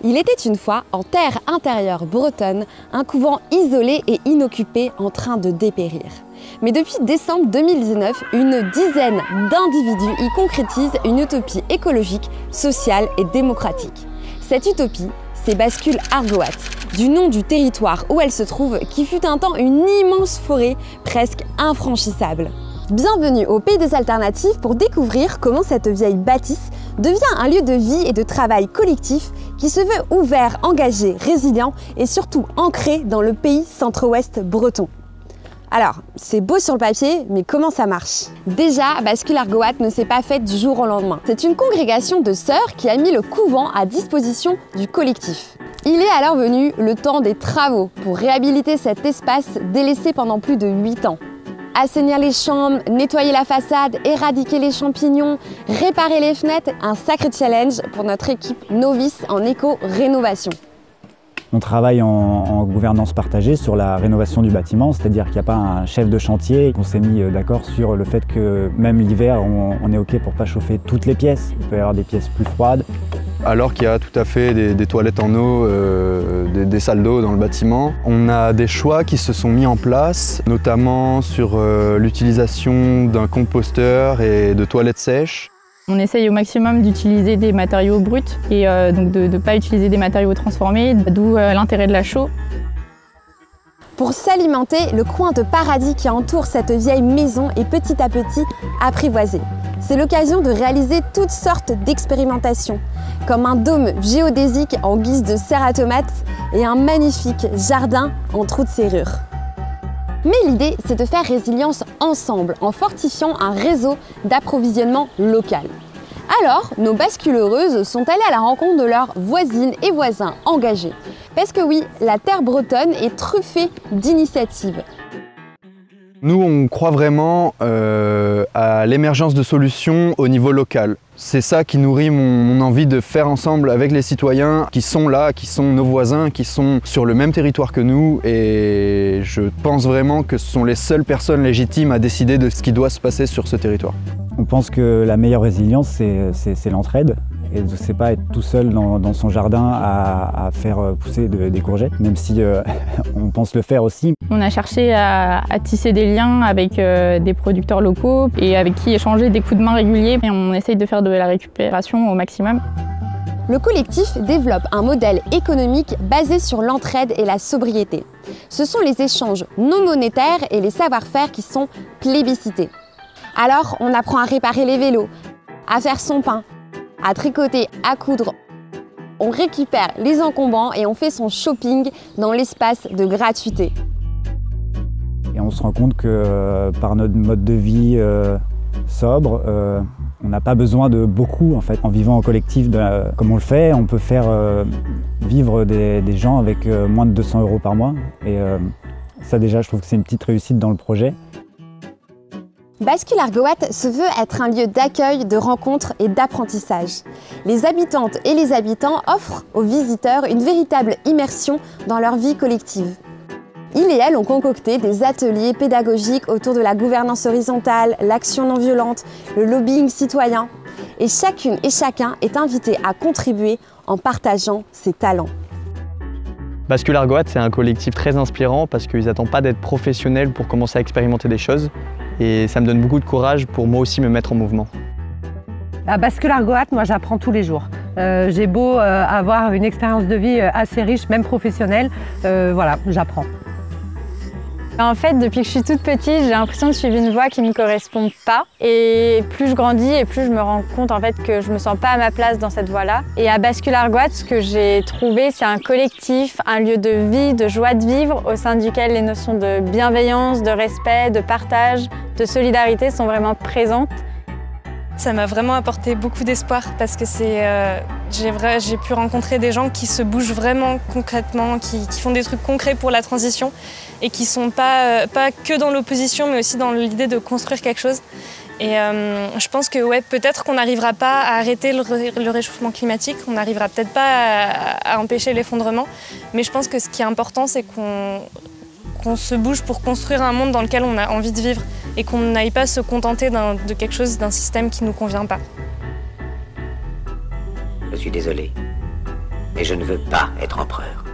Il était une fois, en terre intérieure bretonne, un couvent isolé et inoccupé en train de dépérir. Mais depuis décembre 2019, une dizaine d'individus y concrétisent une utopie écologique, sociale et démocratique. Cette utopie, c'est Bascule Argoat, du nom du territoire où elle se trouve, qui fut un temps une immense forêt presque infranchissable. Bienvenue au Pays des Alternatives pour découvrir comment cette vieille bâtisse devient un lieu de vie et de travail collectif qui se veut ouvert, engagé, résilient et surtout ancré dans le pays centre-ouest breton. Alors, c'est beau sur le papier, mais comment ça marche? Déjà, Bascule Argoat ne s'est pas faite du jour au lendemain. C'est une congrégation de sœurs qui a mis le couvent à disposition du collectif. Il est alors venu le temps des travaux pour réhabiliter cet espace délaissé pendant plus de 8 ans. Assainir les chambres, nettoyer la façade, éradiquer les champignons, réparer les fenêtres, un sacré challenge pour notre équipe novice en éco-rénovation. On travaille en gouvernance partagée sur la rénovation du bâtiment, c'est-à-dire qu'il n'y a pas un chef de chantier. On s'est mis d'accord sur le fait que même l'hiver, on est OK pour ne pas chauffer toutes les pièces. Il peut y avoir des pièces plus froides. Alors qu'il y a tout à fait des toilettes en eau, des salles d'eau dans le bâtiment. On a des choix qui se sont mis en place, notamment sur l'utilisation d'un composteur et de toilettes sèches. On essaye au maximum d'utiliser des matériaux bruts et donc de ne pas utiliser des matériaux transformés, d'où l'intérêt de la chaux. Pour s'alimenter, le coin de paradis qui entoure cette vieille maison est petit à petit apprivoisé. C'est l'occasion de réaliser toutes sortes d'expérimentations, comme un dôme géodésique en guise de serre à tomates et un magnifique jardin en trou de serrure. Mais l'idée, c'est de faire résilience ensemble, en fortifiant un réseau d'approvisionnement local. Alors, nos basculeuses sont allées à la rencontre de leurs voisines et voisins engagés. Parce que oui, la terre bretonne est truffée d'initiatives. Nous, on croit vraiment à l'émergence de solutions au niveau local. C'est ça qui nourrit mon envie de faire ensemble avec les citoyens qui sont là, qui sont nos voisins, qui sont sur le même territoire que nous. Et je pense vraiment que ce sont les seules personnes légitimes à décider de ce qui doit se passer sur ce territoire. On pense que la meilleure résilience, c'est l'entraide. Et de ne pas être tout seul dans son jardin à faire pousser des courgettes, même si on pense le faire aussi. On a cherché à tisser des liens avec des producteurs locaux et avec qui échanger des coups de main réguliers. Et on essaye de faire de la récupération au maximum. Le collectif développe un modèle économique basé sur l'entraide et la sobriété. Ce sont les échanges non monétaires et les savoir-faire qui sont plébiscités. Alors, on apprend à réparer les vélos, à faire son pain, à tricoter, à coudre. On récupère les encombrants et on fait son shopping dans l'espace de gratuité. Et on se rend compte que par notre mode de vie sobre, on n'a pas besoin de beaucoup en fait. En vivant en collectif comme on le fait, on peut faire vivre des gens avec moins de 200 € par mois. Et ça déjà, je trouve que c'est une petite réussite dans le projet. Bascule Argoat se veut être un lieu d'accueil, de rencontres et d'apprentissage. Les habitantes et les habitants offrent aux visiteurs une véritable immersion dans leur vie collective. Ils et elles ont concocté des ateliers pédagogiques autour de la gouvernance horizontale, l'action non violente, le lobbying citoyen. Et chacune et chacun est invité à contribuer en partageant ses talents. Bascule Argoat, c'est un collectif très inspirant parce qu'ils n'attendent pas d'être professionnels pour commencer à expérimenter des choses. Et ça me donne beaucoup de courage pour moi aussi me mettre en mouvement. À Bascule Argoat, moi j'apprends tous les jours. J'ai beau avoir une expérience de vie assez riche, même professionnelle, voilà, j'apprends. En fait, depuis que je suis toute petite, j'ai l'impression de suivre une voie qui ne me correspond pas. Et plus je grandis et plus je me rends compte en fait, que je ne me sens pas à ma place dans cette voie-là. Et à Bascule Argoat, ce que j'ai trouvé, c'est un collectif, un lieu de vie, de joie de vivre, au sein duquel les notions de bienveillance, de respect, de partage, de solidarité sont vraiment présentes. Ça m'a vraiment apporté beaucoup d'espoir parce que j'ai pu rencontrer des gens qui se bougent vraiment concrètement, qui font des trucs concrets pour la transition et qui ne sont pas que dans l'opposition mais aussi dans l'idée de construire quelque chose. Et je pense que ouais, peut-être qu'on n'arrivera pas à arrêter le réchauffement climatique, on n'arrivera peut-être pas à empêcher l'effondrement, mais je pense que ce qui est important, c'est qu'on se bouge pour construire un monde dans lequel on a envie de vivre et qu'on n'aille pas se contenter de quelque chose, d'un système qui ne nous convient pas. Je suis désolé. Mais je ne veux pas être empereur.